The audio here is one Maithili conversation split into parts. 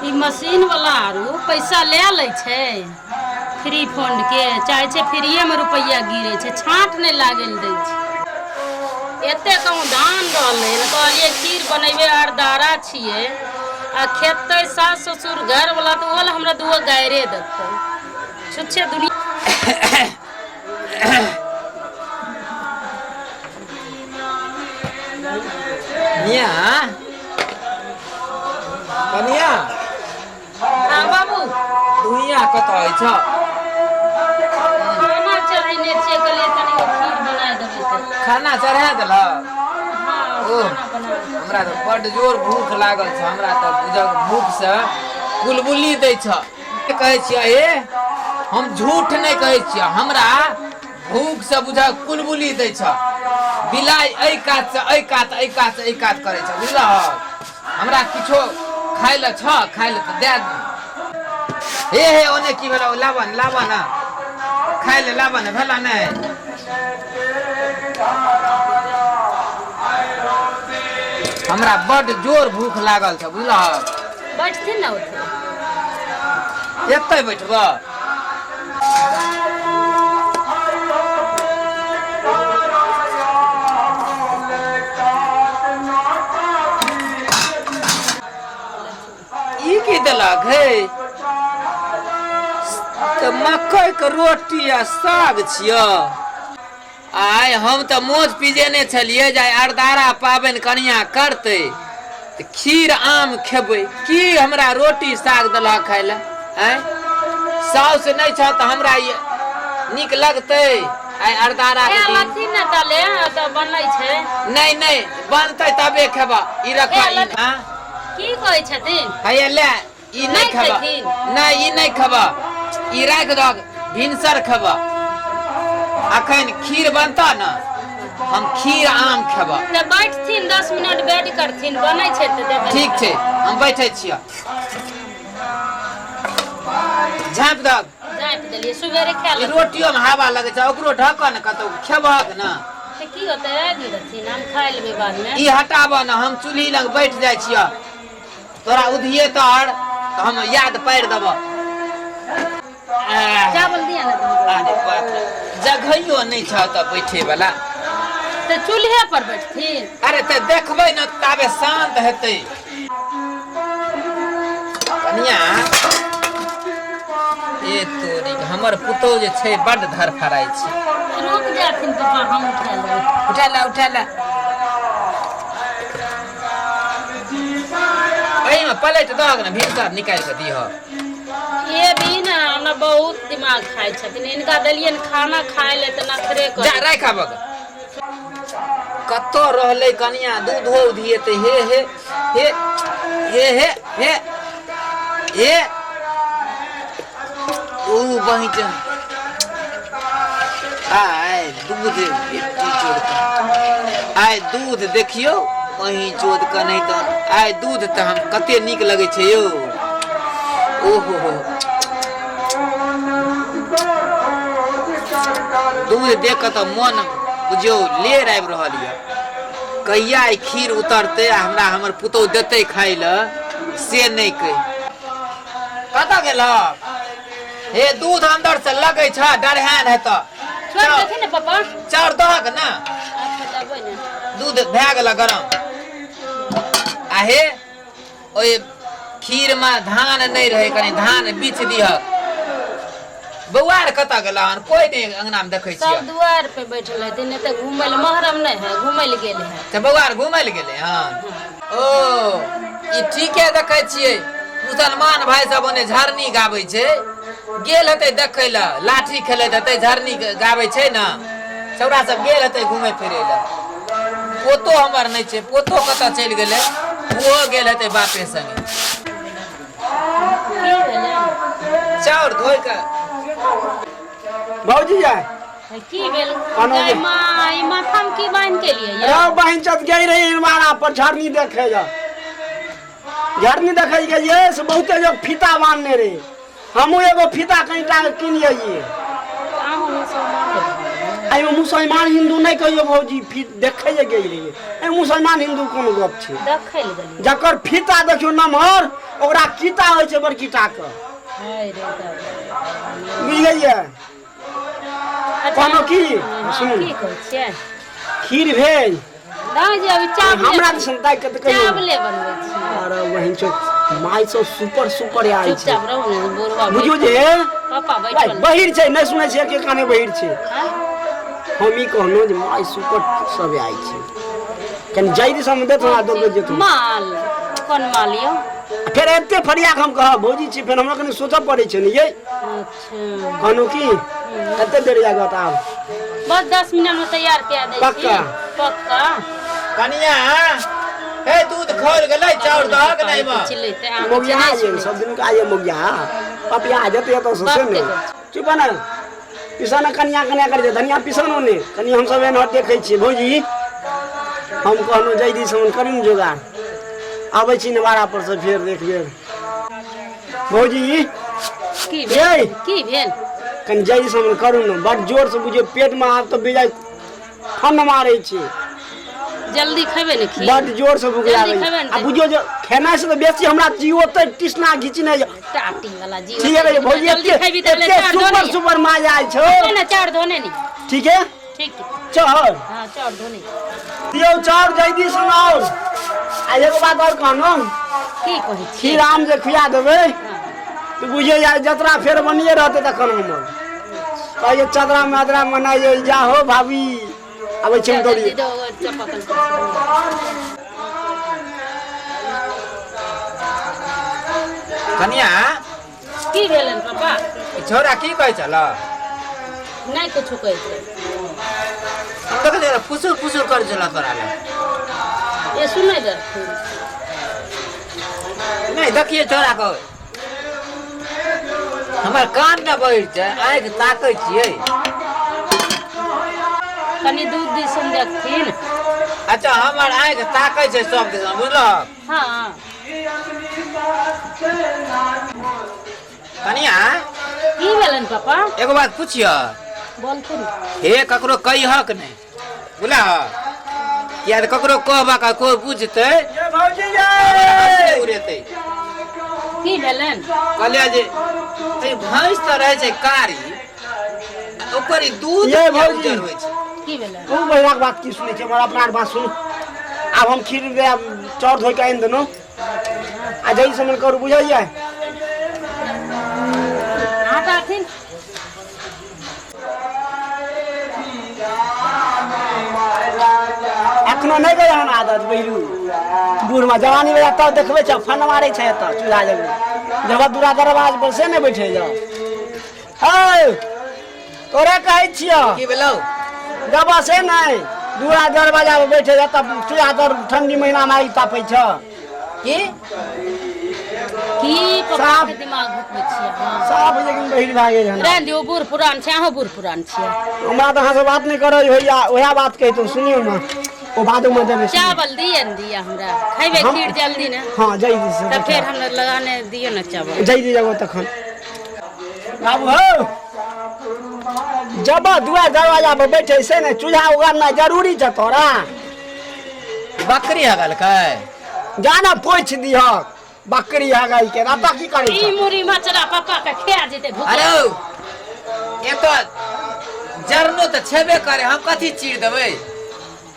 ई मशीन वाला आरू पैसा ले लै छै फ्री फंड के, चाहे छै फ्रीए में रुपया गिरे छै, छाँट नहीं लागल दै छै। एते कहूँ धान रहलै कहलिए खीर बनेबे अरदारा छिए आ खेतै सास ससुर घर वाला तो ओला हमरा दूगो गायरे देतै छुच्छे दुनिया। मिया कनिया हाँ बाबू दुनिया कतऽ छ? खाना चढ़ैने छिए कहलिए तनी खीर बना देबै तऽ। खाना चढ़ा देल? हाँ ओह, खाना बना देबै। हमरा तो बड़ जोर भूख लागल छ। हमरा तो बुझक भूख से कुलबुली दै छ। कहै छियै हे, हम झूठ नहीं कहै छियै, हमरा भूख से बुझक कुलबुली दै छ। बिलाई एहि कात से एहि कात, एहि कात से एहि कात करे छ, बुझलहक? हमरा किछो खाइ ले छ, खाइ ले तऽ दे दू। हे ओने की भेल? लाबन लाबन खाइ ले लाबन भेला नहीं? हमरा बड़ जोर भूख लागल छ, बुझलहक? बैठथिन ना ओते। एतै बैठबा? ई की देलक हे? तो मकई के रोटी आ साग छिय। आइ हम तो मौज पिजेने छलिए जे अरदारा पाबनि कनिया करते तो खीर आम खेबै, की हमरा रोटी साग देलक खाय ले? साउस नहीं छ तो हमरा निक लगते? आइ अरदारा के दिन लथी न डाले त बनै छै। नहीं नहीं बनते तबे खेबा। ई रखा की कहै छथिन? हैया ले ई नहीं खेबा। खैथिन? नहीं ई नहीं खेबा, ई राख दग भिनसर खेबा। अखन खीर बनता न, हम खीर आम खेबा। त बैठथिन 10 मिनट वेट करथिन, बनै छै त देबै। ठीक छै, हम बैठे छियै। झाँप दग झाँप देलिए सुबेरे खा ई ले। रोटियो में हवा लगे छै, ओकरो ढक्कन कतौ खेबहक न। त की होतै दी रहथिन, हम खाइ लेबै बाद में। ई हटाबऽ न, हम चूल्ही लग बैठ जाइ छियै। तोरा उधिये तर तो हम याद पारि देबऽ। चावल दिया ना तुम। अरे बाप रे, जगहियो नहीं छ त बैठे वाला। त चूल्हे पर बैठथिन? अरे ते देखबै न ताबे शांत हेतै। कनिया ए तोरी हमर पुतौ जे छै बड धरफराइ छै। रुक जाथिन पापा, हम उठा लेबै। उठा ला उठा ला। एहिमे प्लेट दहक न, भीतर निकाल के दीह। ये भी ना हमरा बहुत दिमाग खाइ छथिन, इनका देलियन खाना खाए ले त नखरे कर। जा राख आबक। कत्तो रहलै कनिया दूध हो दिएते? हे हे हे हे हे हे हे ओ बही जा। आय दूध बेटी चोद, आय दूध देखियो वही चोद का नहीं तो आय दूध तो हम कते निक लगे छे यो। ओहो हो दूध देख के तो मन बुझियो लेर आबि रहल ये। कहिया ई खीर उतरते आ हमरा हमर पुतौ देते खाय ल से नहीं कह। कतऽ गेलक? हे दूध अंदर से लगे छ, डरहैन हेत। छोड़ देथिन ने पापा। चाउर दहक ना, अच्छा देबै ने। दूध भए गेल गरम। आहे ओए खीर में धान नहीं रहे, कनी धान बीछ दिहक। बौआर कतऽ गेलन? कोई नहीं अंगना में देखे छियै। सब दुआर पे बैठल है, दिन तक घूमै ले महरम नहीं है, घूमै ले गेल है। त बौआर घूमै ले गेले हन? ओ ई ठीके देखे छियै। मुसलमान भाई सब ओने झरनी गाबै छै, गेल हेतै देखै ल, लाठी खेलैत हेतै, झरनी गाबै छै न, छौड़ा सब गेल हेतै घूमै फिरै ल। पोतो हमर नहीं छै, पोतो कतऽ चलि गेलै? ओहो गेल हेतै बापे संगे। की भेलै? चाउर धोइ के भौजी जाय की भेल? कनो गाय माँ ई माथा में की बांध के लिए ये? रो बहन चत गई रही इनवारा पर झरनी देखे जा। झरनी देखे गई से बहुते जो फीता बांधने रे। हमू एगो फीता कहीं टांग किनिए ये। आहू मुसलमान आई मुसलमान हिंदू नहीं कहियो भौजी, फीत देखे गई रही। ए मुसलमान हिंदू कोनो गप छे? देखै ले गेलियै। जकर फीता देखियो नमहर ओकरा कीता होइ छै बड़की टाके हाय रे दादा। बुझ गेलियै कहनो की हाँ, सुन की कहै छियै खीर भेल दाई जी अभी चावल हमरा दिसन ताकि के तऽ कहियो चावले बनबै छी। अरे वही छो माय सब सुपर सुपर आइ छै चुपचाप रहू ने बोरवा बुझियो जे पापा बैठल बहिर छै नहीं सुनै छै के काने बहिर छै हाँ? हम ई कहनो जे माय सुपर सब आइ छै कनि जल्दी से हम देत हमरा दो जेतौ माल कोन माल यो? फिर एते फरिया के हम कहब भौजी छी फिर हमरा कनि सोचऽ पड़ै छै ने ये अच्छा कहनो की कते देर लागत आब बस 10 मिनट में तैयार कए दै छी। पक्का? पक्का कनिया हे दूध खोल गेलै चाउर दह के नहीं बा चिल्लैते आम मोगिया आइए सब दिन का आइए मोगिया पपिया आ जते तो से ने चुप ना पिसन कनिया कनिया कर दे धनिया पिसन ने कनि हम सब एन देखै छी भौजी हम कहनो जल्दी से करिन जोगाड़ आबै छी नवारा पर से फेर देखबे भौजी की भेल की भेल कनि जल्दी से करू ने बड़ जोर से बुझियो पेट में आब तो बेजाय ठंड मारै छी जल्दी खेबे ने खीर बड़ जोर से भूख जल्दी लागै खेबै ने आ बुझियो जे खेनाइ से तो बेसी हमरा जीव ओते टिसना घिचने टाटी वाला जी ठीक है भौजी जल्दी खेबी त ले चार सुपर धोने सुपर मजा आइ छौ ना चार धोने नी ठीक है ठीक चल हां चार धोने दियो चार जल्दी सुनाओ आ एगो बात और कहनो की कहै छी खीर आम जे खुआ देबै तो बुझियो यार जतरा फेर बनिए रहते तखन हम कहियो चदरा मादरा मनाइए जा हो भाभी आबै छै दौड़ी जल्दी दो चपकल कनिया की भेलन पापा ई छोरा की कहै छल नहीं कुछ कहै छै हम देखलियै रे फुसुर फुसुर करै छल तोरा ले ये सुनै दे नहीं देखिए छोरा को हमर कान न बैठ छै आँखि ताकै छियै कनी दूध दी सुन देखथिन अच्छा हमर आँखि ताकै छै सब दिस बुझलक हाँ कनिया की भेलन पापा एगो बात पूछियो बोलथिन हे ककरो कहिहक नहीं बुझला किया तऽ ककरो कहबा का कोई बुझतै ये भौजी हंसले उड़ेतै की भेलन कहलिया जे ए भैंस तऽ रहै छै कारी ओकर ई दूध ये किया भौजी। उज्जर होइ छै की भेलन तू बढ़िया बात की सुनै छै बड़ा अपना बात सुन आब हम खीर दे चाउर धोइ के आनि देनो आ जई से मन करू बुझाइए आटा थिन एखनो नहीं गए हन आदत बहिरू बूढ़ में जवानी में तब देखबे छ फन मारे छै एत चूल्हा जब जब दूरा दरवाज पर से नहीं बैठे जा हे तोरे कहै छियो की भेलौ जब से नहीं दूरा दरवाजा पर बैठे जा तब चूल्हा तर ठंडी महीना में आई तापै छ की की पापा साहब। के दिमाग भुकबै छियै हाँ सब लेकिन बहिर भागे हन रहन दियो बूढ़ पुरान छै अहाँ बूढ़ पुरान छियै हमरा तो अहाँ से बात नहीं करो होइया ओया बात कही तो सुनियो ना ओ बादो में देबे चावल दिए न दिया हमरा खैबे हम- खीर जल्दी ने हां जल्दी से तब फिर हम लगाने दियो ना चावल जल्दी जाओ तखन बाबू हो जब दुआ दरवाजा पर बैठे से ने चूल्हा उगाड़ना जरूरी छै तोरा बकरी हगल कै जाना पोछ दिहक बकरी हगाई के राता की करै ई छ मुरी मचरा पापा के खिया जेते भूख अरे ये तो जरनो तो छेबे करे हम कथी चीर देबै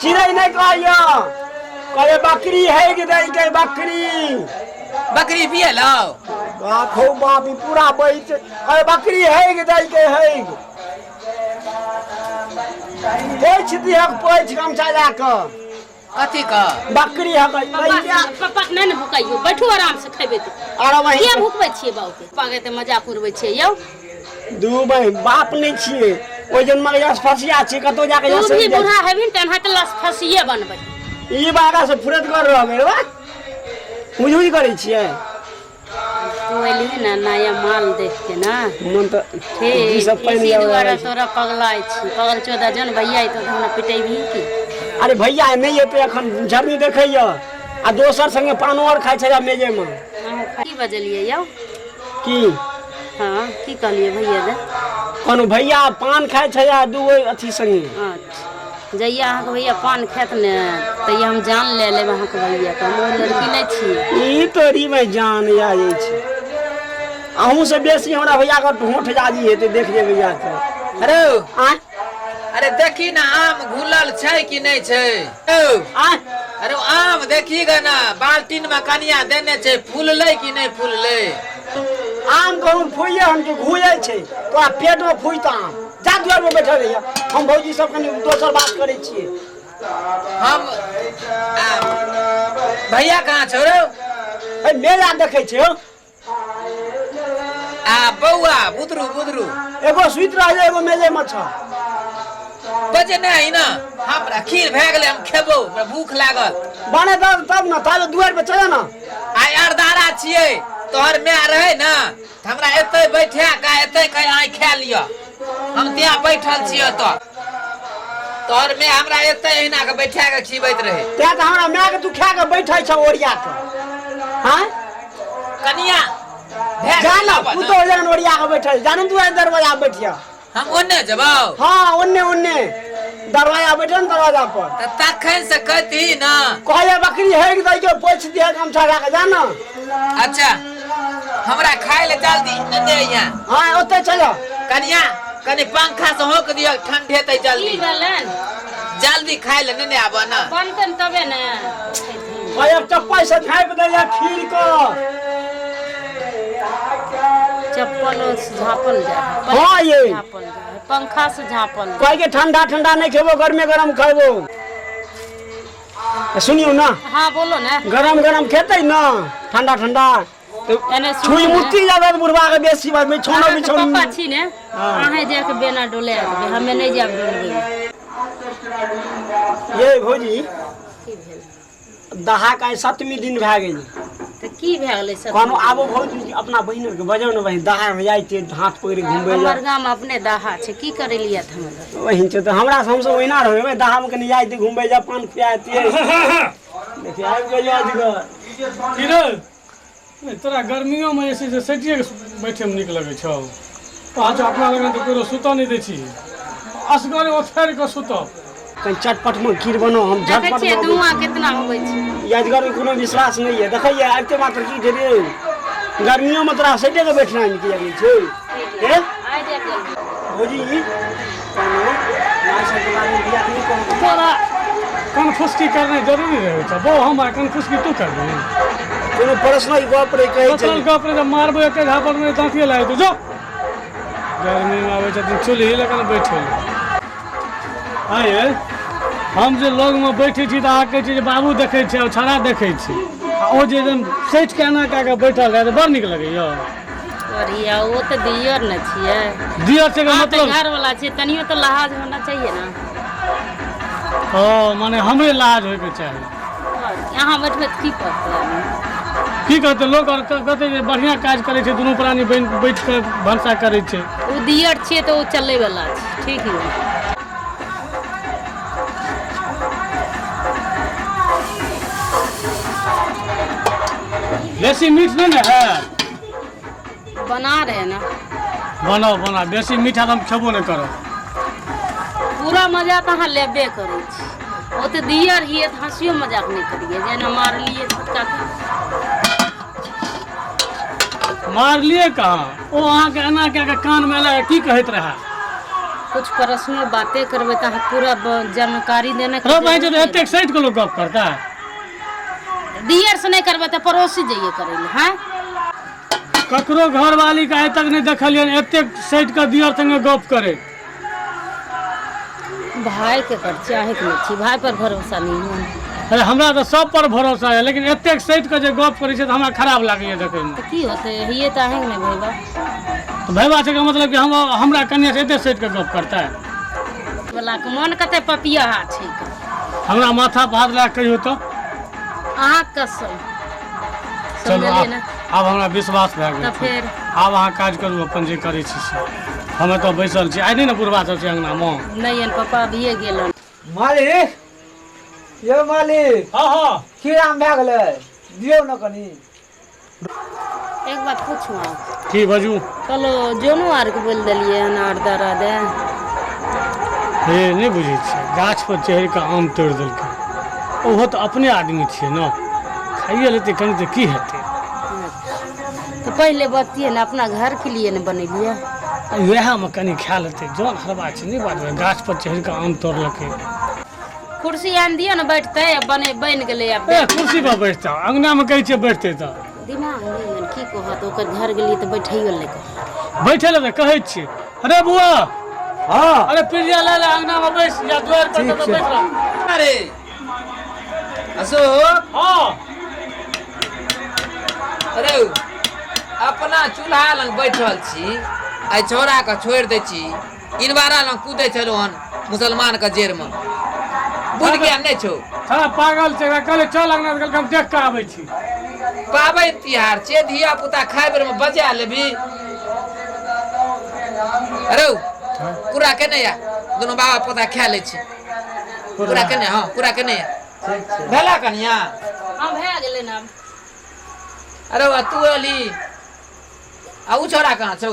चिड़ै नहीं कहियो कहे बकरी है कि नहीं के बकरी बकरी बियलौ बाप हो बाप ई पूरा बैठ कहे बकरी है कि नहीं के है पोछ दिहक पोछ गमछा जाकर कथी का बकरी हगाई पापा के नहीं भूकाइयो बैठू आराम से खेबे तू अरे वही किया भूकबै छियै बाबू के पापा के त मजाक उड़बै छियै यौ दू बहन बाप नहीं छिए ओइ जन मगज फसिया छी कतो जाके तू भी जा बूढ़ा हेबिन त अहाँ के लस फसिए बनबै ई बागा से फुरत कर रहबे बा मुझुई करै छिए तू एलिही ना नया माल देख के ना मन तो ठीक सब पहिन इसी लिया दुआरे तोरा पगलाइ छी पगल 14 जन भैया तो हमरा पिटेबही की अरे भैया नहीं एते अखन झरनी देखैया आ दोसर संगे पानो और खाइ छै मेजे में अहाँ की बजलिए यौ की हाँ की कहलिए भैया दे कोनो भैया पान खाइ छै आ दू अथी संगे अच्छा जइया अहाँके भैया पान खात ने तैया हम जान ले लेब अहाँके भैया के। हम लड़की नहीं छी। ई तोरी में जान आ जाइ छै। अहूँ से बेसी हमरा भैया के होठ जाजी हेतै देख जे भैया के। अरे आ अरे देखी ना आम घुलल छै कि नहीं छै। आ अरे आम देखी ग ना बाल्टीन में कनिया देने छै फूलले कि नहीं फूलले। आम कहूँ फुइए हम के घुए छै तो आ पेट में फुइता आम जा दुआर में बैठल रहिया। हम भौजी सब कनी दोसर बात करै छियै। हम भैया कहाँ छौ रे। ए मेला देखै छै हो। बौआ बुदरू बुदरू एगो सुइत रहले एगो मेले में छ। बजे नहीं ना हमरा खीर भए गेलै हम खेबो हमरा भूख लागल। बने तब न ताले दुआर पे चले ना। आइ अरदारा छियै तोहर माय रहे ना हमरा एते बैठा का एते कहीं आइ खा लिया। हम ત્યાં बैठल छियै तो तोहर माय हमरा एते एहिना के बैठा के खिबैत रहे। ते त हमरा माय के तू खा के बैठै छ ओरिया के। हां कनिया जाना तू तो जन ओरिया के बैठल जान तू दरवाजा बैठिया। हम ओन्ने जबौ। हां ओन्ने दरवाजा बैठन दरवाजा पर त तखन से कहती ना कहले बकरी हेग दई के पोछ दिया हम छाड़ा के जाना। अच्छा हमरा खाए ले जल्दी नने यहाँ। हां ओते चलो कनिया कनी पंखा से होक दियो ठंडे तै जल्दी। की भेलन जल्दी खाए ले नने आबो ना। बनतन तबे ने। भाई अब चप्पल से झाँप दैया खीर को। चप्पल से झापल जाए। हाँ ये झापल जाए पंखा से झापल जाए। कह के ठंडा ठंडा नहीं खेबो गर्मे गरम खाबो। सुनियो ना हाँ बोलो ना। गरम गरम खेतै ना ठंडा ठंडा एने छुई मुट्ठी जाबे बुढ़वा के बेसी बात में छोनो भी छोनो। पापा छी ने अहे जाके बेना डोले आबे हमें नहीं जाब डोलबे। ये भौजी की भेल दहा का 7वीं दिन भए गेल। त की भए गेलै सब। कहनो आबो भौजी अपना बहिन के बजौ न बहिन दहा में जाय छै हाथ पकड़ घुमबे जा। हमर गाम अपने दाहा छै की करे लिया त हमरा। वही छै त हमरा से हमसे ओहिना रहबे दहा में कनी जाय छै घुमबे जा पान खुआती। देखि आबि गेल अजगर। की रे तोरा गर्मियों में ऐसे से सटिए के बैठे में निक लगे छौ। आज अपना लगे तो कोनो सुता नहीं दै छी असगरे ओछाड़ के सुतब। कहीं चटपट में खीर बनो हम देखै झटपट छियै में धुआं कितना होबै छै। यादगार में कोनो विश्वास नहीं है। देखिए आते मात्र की छै रे गर्मियों में तोरा सटे के बैठना निक लगे छै। ए आइ जा जल्दी। भौजी कोनो ना से बारे में बिया नहीं कोनो। तोरा कनफुसकी करना जरूरी रहे छ। वो हमार कनफुसकी तू कर दे। कोनो पर्सनल गप रे कहै छै। मतलब गप रे मारबो एक झापर में दांतिए लाए तू जो। गर्मी में आवे छ चूल्ही लगन बैठे। आये हम जे लग में बैठे छी त आ कहै छै जे बाबू देखै छै और छड़ा देखै छै। ओ जे सैठ के एना कए के बैठल रहे त बड़ नीक लगैया। बढ़िया वो तो दियर न छियै। दियर से के हाँ, मतलब घर वाला छियै तनियो तो लिहाज होना चाहिए ना। ओ माने हमरे लाज होय के चाही। यहाँ बैठबे त की करतै। की कहते लोग और कहते जे बढ़िया काज करे छै दुनू प्राणी बैठ के भनसा करे छै। वो दियर छियै तो वो चले वाला छै ठीक है। बेसी मीठ नहीं है। बना रहे ना बनाओ बना बेसी मीठा तो हम खेबो नहीं करो। पूरा मजा तो अहाँ लेबे करै छी। वो तो दियर हिए तो हंसियो मजाक नहीं करिए जेना मारलिए छोटका के। मारलिए कहाँ ओ अहाँ के एना क्या के कान में लगा की कहत रहा। कुछ पर्सनल बातें करबे तो अहाँ पूरा जानकारी देने के रो भाई जो जरूरत एतेक साइड के लोग गप करता है। नहीं। दियर से नहीं करबे तो पड़ोसी जाइए करे ले। हाँ ककरो घर वाली का आइ तक नहीं देखलिए एतेक साइड के दियर संगे गप करे। भाई के कर चाहे के नहीं छी भाई पर भरोसा नहीं है। अरे हमरा तो सब पर भरोसा है लेकिन एतेक साइड के जे गप करे छै त हमरा खराब लागैए देखे में। तो की होते ये तो आहे नहीं भैया। तो भैया छै का मतलब कि हम हमरा कन्या से एतेक साइड के गप करता है। वाला के मन कते पपिया छै का। हमरा माथा पर हाथ रख कहियो तो अहाँ कसम चलो समझलिए ना। आब हमरा विश्वास भए तो गेल। फिर आब अहाँ काज करू अपन जे करै छी से। हमे तो बैसल छी आइ नहीं ना बुढ़वा सब छै अंगना में। नहीं एन पापा भी गेलन। मालिक ये मालिक हाँ हाँ खीर आम भए गेलै दियौ न कनी। एक बात पूछू आप की बाजू। कलो जोनो आर के बोल दिलिए अनार दरा दे। हे नहीं बुझे छियै गाछ पर चढ़ि कऽ आम तोड़ि देलकै ओहो तऽ अपने आदमी छियै ने खाइए लेतै कनि तऽ की हेतै तो पहले बतिए ना अपना घर के लिए न बनेलिए। वएहमे कनि खा लेतै जौन हरबा छै नहीं बात गाछ पर चढ़ि कऽ आम तोड़लकै। कुर्सी आन दियो ना बैठते बन गेलै अब कुर्सी पर बैठता अंगना में कहै छियै बैठतै तऽ दिमाग नहीं की कहत ओकर घर गेलिए तो बैठैयो ले बैठे ले कहै छियै अरे बुआ हाँ अरे पिरिया ले अंगना में बैठ या द्वार पर तो बैठ रहा। अरे अशोक हाँ अरे अपना चूल्हा लग बैठल छी आई छोरा के छोड़ि दै छी इनबारा लग कूदे छलो हन मुसलमान के जेर में बुझ गया नहीं छो साला पागल छै कहले चल अंगना कल हम देख के आबै छी। पाबनि तिहार छै धिया पुता खाय बेर में बजा लेबी। अरे पूरा केने या दोनों बाबा पोता खा ले छी पूरा केने हाँ पूरा केने या भेला कनिया हां भए गेलै ना। अरे तू अली आ उ छोरा कहाँ छौ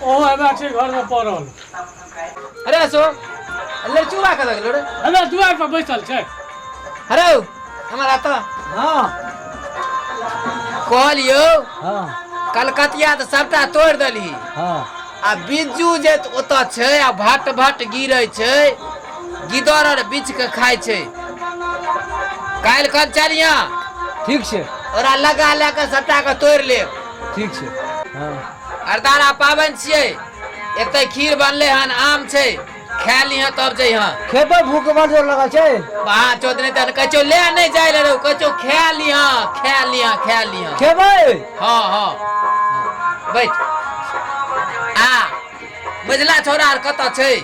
ओ एबा छै घर में पड़ल अरे अशोक ले चूड़ा के लगलो रे एबा द्वार पर बैठल छै। अरे हमारा तो हाँ कहलियो हाँ कलकतिया तो सबटा तोड़ देली हाँ आ बिज्जू जे ओतऽ छै आ भट भट गिरै छै गिदर और बीच के खाय छै काल्हि कल चलिया ठीक छै ओरा लगा के सबटा के तोड़ ले। ठीक छै हाँ अरदारा पाबनि छियै एते खीर बनले हन आम छै खा लिह तब जइह खेतो भूख बड़ जोर लगा छै वहाँ चौधरी तन कचो ले नहीं जाए ले कचो खा लिह खेबै हाँ हाँ बैठ आ मझला छोरा आर कतऽ छै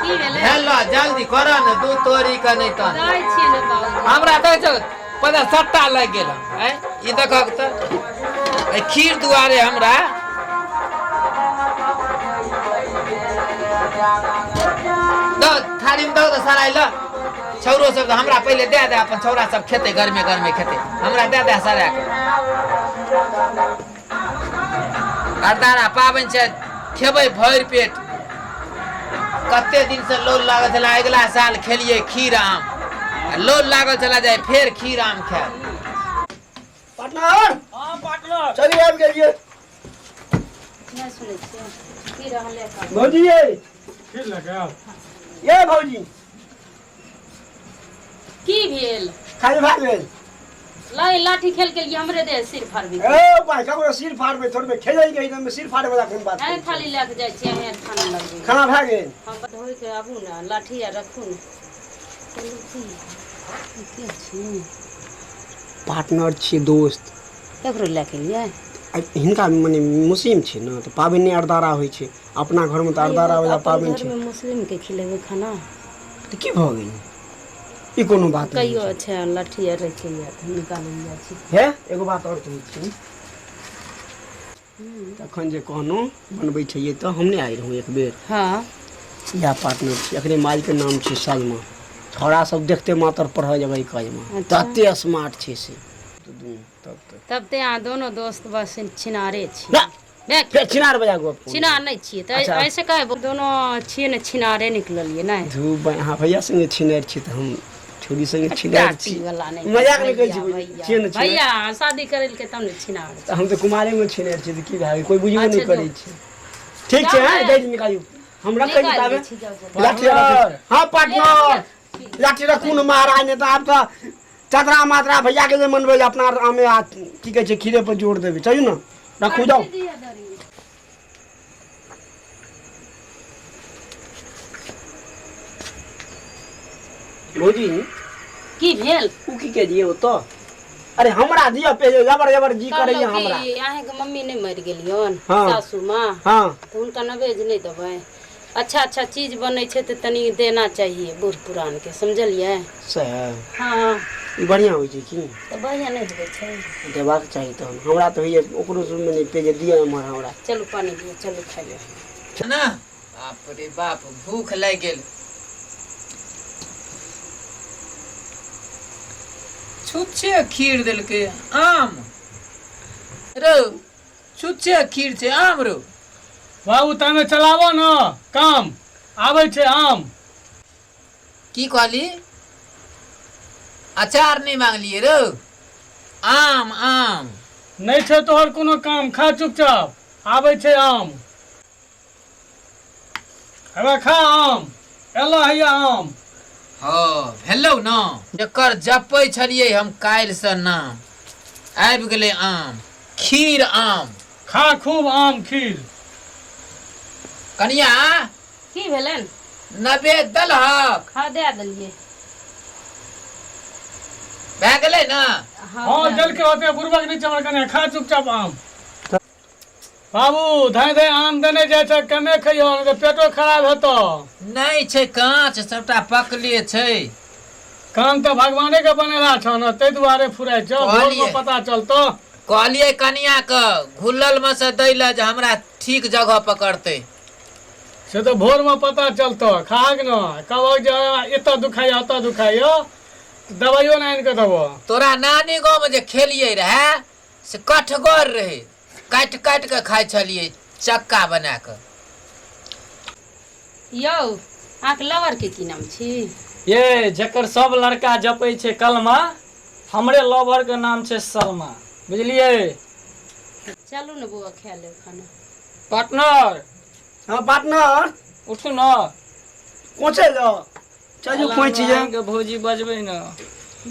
की भेलै हेलो जल्दी कर न दू तोरी का नहीं तन जाइ छियै ने बाबू हमरा तो छ पता सट्टा लग गेल हैं ई देखक त ए खीर दुआरे हमरा दो थारी में दो तो सारा ल छौरो सब तो हमरा पहले दे दे अपन छौरा सब खेते घर में खेते हमरा दे दे सारा के अरदारा पाबनि छै खेबै भरि पेट कते दिन से लोल लागल छला अगला साल खेलिए खीर आम लोल लागल चला जाए फिर खीर आम खाए पार्टनर हां पार्टनर चलिए आबि गेलिए नहीं सुनै छियै की रहले का भौजी ये फिर लगा भौजी की भेल खाली भाग गेल लाई लाठी खेल के लिए हमरे दे सिर फाड़बी ए भाई ककरो सिर फाड़बै थोड़बे खेलै गई त सिर फाड़े वाला कोन बात है खाली लेके जाइ छियै है खाना लगबे खाना भए गेल हम होई के आबू ना लाठी आ रखू ना चलू की छी पार्टनर छी दोस्त ककरो लेके लिए हिनका मने मुस्लिम छै न त पाबनि अरदारा होइ छै अपना घर में त अरदारा वाला पाबनि छै मुस्लिम के खिलेबे खाना त की भ गेल ई कोनो बात नहीं कहियो अच्छा लाठी आ रखी निकाल लिया छी है एगो बात और कहै छी तखन जे कहनो बनबै छियै त हम नहीं आइ रहूं एक बेर हां या पार्टनर छी एकरे माल के नाम छै सलमा छोरा सब देखते मातर पढ़ जबै काज में तते स्मार्ट छै से तब ते यहाँ दोनों दोस्त बस छिनारे छी ना देख फिर छिनार बजा गो छिनार नहीं छिए त अच्छा। ऐसे कहे दोनों छिए न छिनारे निकललिए नहीं धू हां भैया संगे छिनार छी त हम छोरी संगे छिनार छी टाटी वाला नहीं मजाक नहीं कहै छी भैया, छिए न छी भैया शादी करल के तब ने छिनार त हम त कुमारे में छिनार छी त की भाई कोई बुझबो अच्छा, नहीं करै जो। छी ठीक छै जाओ हां है। दे निकालियो हम रखै छी निकाल ताबे दै छी, जाओ, जाओ। लाठी रखै हां पार्टनर लाठी रखू न महाराज ने त आब त चतरा मात्रा भैया के जे मनबै अपना आमे की कहै छै खीरे पर जोड़ देबै चलू न रखू जाओ भौजी की भेल उ की के दिए तो अरे हमरा दिया पे जबर जबर जी करैया हमरा अहाँ के मम्मी नहीं मर गेलियन हाँ। सासू माँ हां तो उनका नवेज नहीं देबै अच्छा अच्छा चीज बनै छै तो तनी देना चाहिए बूढ़ पुरान के समझलिए से हाँ ई बढ़िया होइ छै की तो बढ़िया नहीं होबै छै देबाक चाही तहन हमरा तो होइए ओकरो में नहीं पे जे दिया हमर हमरा चलू पानी दियो चलू खाइए ना बाप रे बाप भूख लग गेल छुच्छे खीर देलकै आम रो छुच्छे खीर छै आम रो बाबू तामे चलाबो न काम आबै छै आम। की कहली? अचार नहीं मांगलिए रो, आम आम। नहीं छै तोहर कोनो काम, खा चुपचाप, आबै छै आम। हेबे खा आम, एलो हैया आम। हाँ भेलौ न, जकर जपै छलियै हम काल्हि से नाम, आबि गेलै आम, खीर आम। खा खूब आम खीर। कनिया की भेलन? नवेद दलहक, हाँ दे देलिए। भए गेलै न? हाँ जल के होते बुरबक नीचे हमर कने खा चुपचाप आम। बाबू धाय धाय आम देने जाइ छै, कमे खइयो नहीं तो पेटो खराब हेतो। नहीं छै कांच, सबटा पकले छै। कान तो भगवाने के बनेला छ न, तै दुआरे फुराय छ, भोर कहलियै। में पता चलतो। कहलियै कनिया के घुलल में से दै ले जे हमरा ठीक जगह पकड़तै। से तो भोर में पता चलतो, खाग न कहबो जे एत दुखाइयो अत दुखाइयो, दवाइयो नहीं आनि के देबो। तोरा नानी गाँव में जे खेलिए रहे से कठगर रहे, काट काट के खाई छलिए चक्का बना के। यौ अहाँके लवर के की नाम छी? ये जकर सब लड़का जपै छै कलमा, हमरे लवर के नाम छै सलमा, बुझलिए? चलू ने बौआ खा ले खाना। पार्टनर हाँ पार्टनर उठू न, कोचे लो चलू कोई चीज के भौजी बजबै न।